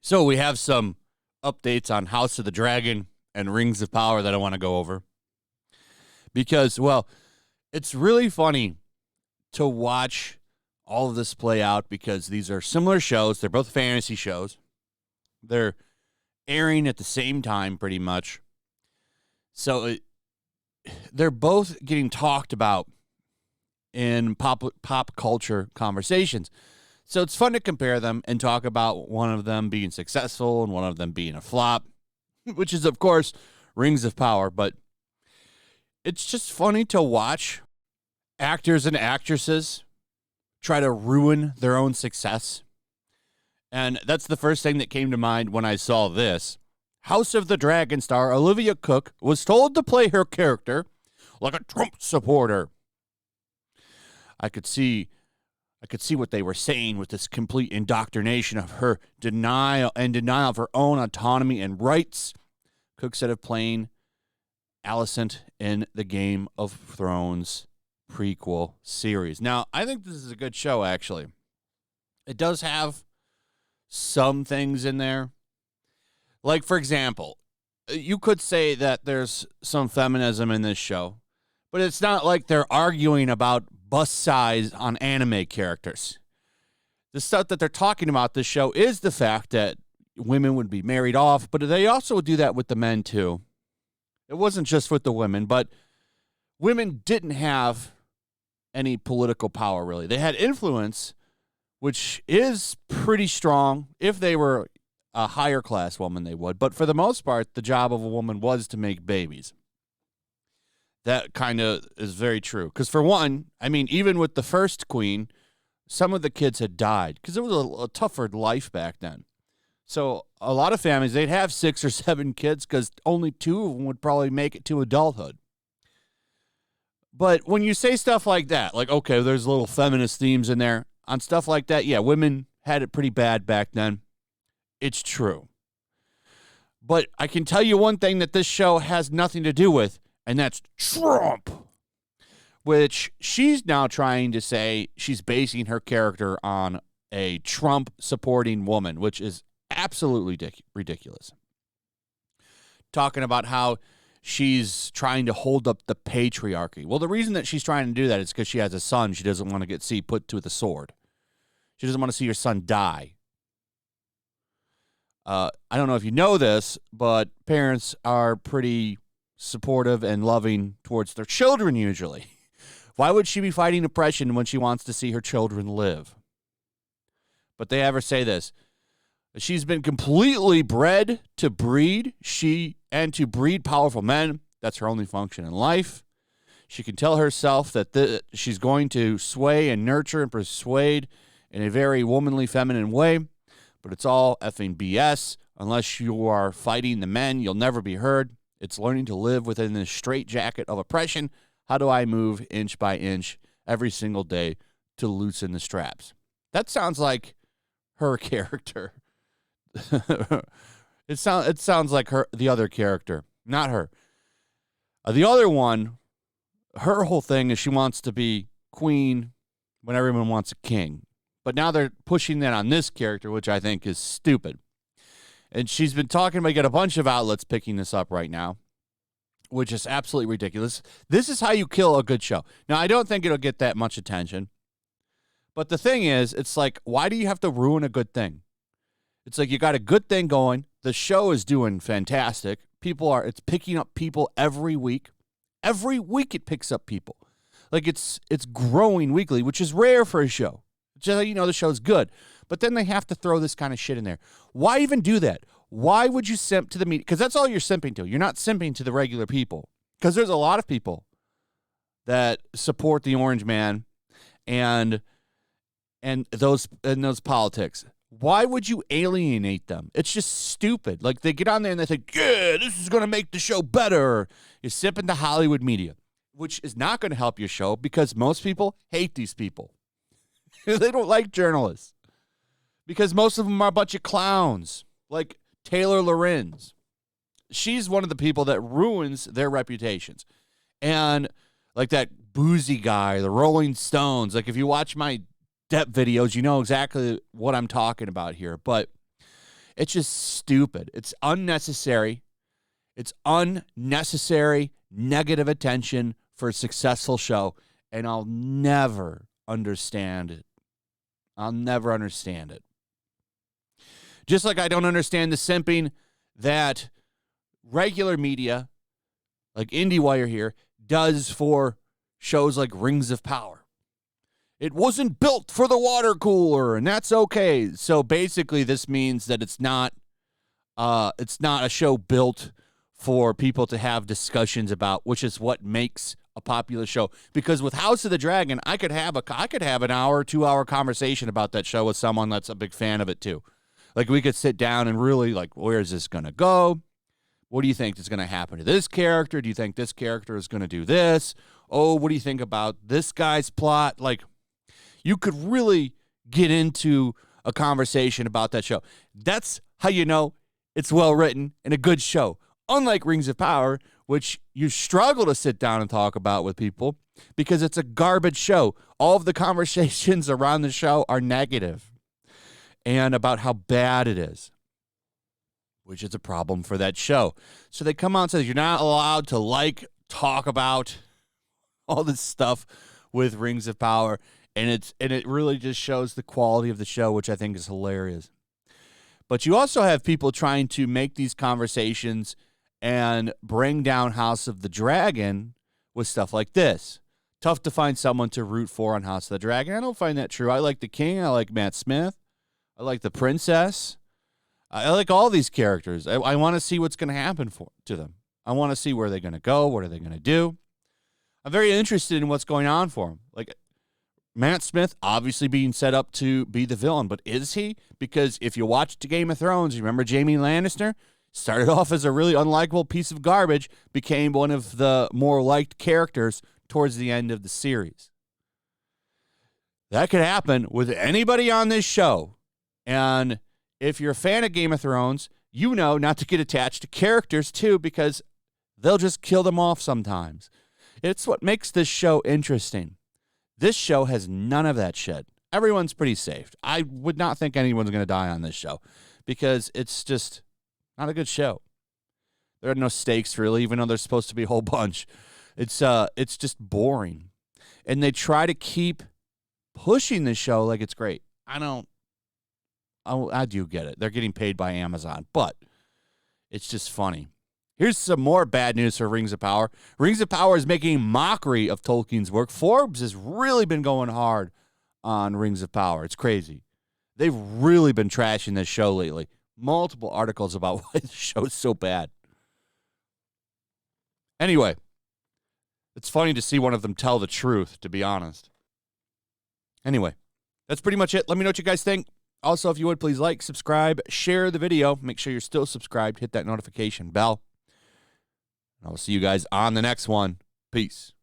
So we have some updates on House of the Dragon and Rings of Power that I want to go over. Because, well, it's really funny to watch all of this play out because these are similar shows. They're both fantasy shows. They're airing at the same time pretty much. So they're both getting talked about in pop culture conversations. So it's fun to compare them and talk about one of them being successful and one of them being a flop, which is, of course, Rings of Power. But it's just funny to watch actors and actresses try to ruin their own success. And that's the first thing that came to mind when I saw this. House of the Dragon star Olivia Cooke was told to play her character like a Trump supporter. I could see what they were saying with this complete indoctrination of her denial of her own autonomy and rights. Cooke said of playing Alicent in the Game of Thrones prequel series. Now, I think this is a good show, actually. It does have some things in there. Like, for example, you could say that there's some feminism in this show, but it's not like they're arguing about bust size on anime characters. The stuff that they're talking about this show is the fact that women would be married off, but they also would do that with the men too. It wasn't just with the women, but women didn't have any political power, really. They had influence, which is pretty strong. If they were a higher class woman, they would. But for the most part, the job of a woman was to make babies. That kind of is very true. Because for one, I mean, even with the first queen, some of the kids had died because it was a tougher life back then. So a lot of families, they'd have 6 or 7 kids because only 2 of them would probably make it to adulthood. But when you say stuff like that, like, okay, there's little feminist themes in there, on stuff like that, yeah, women had it pretty bad back then. It's true. But I can tell you one thing that this show has nothing to do with, and that's Trump, which she's now trying to say she's basing her character on a Trump-supporting woman, which is absolutely ridiculous. Talking about how she's trying to hold up the patriarchy. Well, the reason that she's trying to do that is because she has a son she doesn't want to see put to the sword. She doesn't want to see her son die. I don't know if you know this, but parents are pretty supportive and loving towards their children usually. Why would she be fighting oppression when she wants to see her children live? But they ever say this. She's been completely bred to breed and to breed powerful men. That's her only function in life. She can tell herself that she's going to sway and nurture and persuade in a very womanly, feminine way. But it's all effing BS. Unless you are fighting the men, you'll never be heard. It's learning to live within this straitjacket of oppression. How do I move inch by inch every single day to loosen the straps? That sounds like her character. It sounds like the other character, not her. The other one, her whole thing is she wants to be queen when everyone wants a king. But now they're pushing that on this character, which I think is stupid. And she's been talking about, got a bunch of outlets picking this up right now, which is absolutely ridiculous. This is how you kill a good show. Now, I don't think it'll get that much attention. But the thing is, it's like, why do you have to ruin a good thing? It's like you got a good thing going. The show is doing fantastic. It's picking up people every week. Every week it picks up people. Like it's growing weekly, which is rare for a show. Just so you know, the show's good. But then they have to throw this kind of shit in there. Why even do that? Why would you simp to the media? Because that's all you're simping to. You're not simping to the regular people. Because there's a lot of people that support the Orange Man and those politics. Why would you alienate them? It's just stupid. Like, they get on there and they think, yeah, this is going to make the show better. You're sipping the Hollywood media, which is not going to help your show because most people hate these people. They don't like journalists because most of them are a bunch of clowns, like Taylor Lorenz. She's one of the people that ruins their reputations. And like that boozy guy, the Rolling Stones. Like, if you watch my Depp videos, you know exactly what I'm talking about here. But it's just stupid. It's unnecessary. It's unnecessary negative attention for a successful show, and I'll never understand it. I'll never understand it. Just like I don't understand the simping that regular media, like IndieWire here, does for shows like Rings of Power. It wasn't built for the water cooler, and that's okay. So basically, this means that it's not a show built for people to have discussions about, which is what makes a popular show. Because with House of the Dragon, I could have an hour, 2-hour conversation about that show with someone that's a big fan of it too. Like, we could sit down and really, like, where is this going to go? What do you think is going to happen to this character? Do you think this character is going to do this? Oh, what do you think about this guy's plot? Like, you could really get into a conversation about that show. That's how you know it's well written and a good show. Unlike Rings of Power, which you struggle to sit down and talk about with people because it's a garbage show. All of the conversations around the show are negative and about how bad it is, which is a problem for that show. So they come out and say, you're not allowed to talk about all this stuff with Rings of Power. And it really just shows the quality of the show, which I think is hilarious. But you also have people trying to make these conversations and bring down House of the Dragon with stuff like this. Tough to find someone to root for on House of the Dragon. I don't find that true. I like the king. I like Matt Smith. I like the princess. I like all these characters. I want to see what's going to happen to them. I want to see where they're going to go. What are they going to do? I'm very interested in what's going on for them. Like, Matt Smith obviously being set up to be the villain, but is he? Because if you watched Game of Thrones, you remember Jaime Lannister? Started off as a really unlikable piece of garbage, became one of the more liked characters towards the end of the series. That could happen with anybody on this show. And if you're a fan of Game of Thrones, you know not to get attached to characters too, because they'll just kill them off sometimes. It's what makes this show interesting. This show has none of that shit. Everyone's pretty safe. I would not think anyone's going to die on this show because it's just not a good show. There are no stakes, really, even though there's supposed to be a whole bunch. It's just boring. And they try to keep pushing the show like it's great. I do get it. They're getting paid by Amazon, but it's just funny. Here's some more bad news for Rings of Power. Rings of Power is making mockery of Tolkien's work. Forbes has really been going hard on Rings of Power. It's crazy. They've really been trashing this show lately. Multiple articles about why the show is so bad. Anyway, it's funny to see one of them tell the truth, to be honest. Anyway, that's pretty much it. Let me know what you guys think. Also, if you would, please like, subscribe, share the video. Make sure you're still subscribed. Hit that notification bell. And I'll see you guys on the next one. Peace.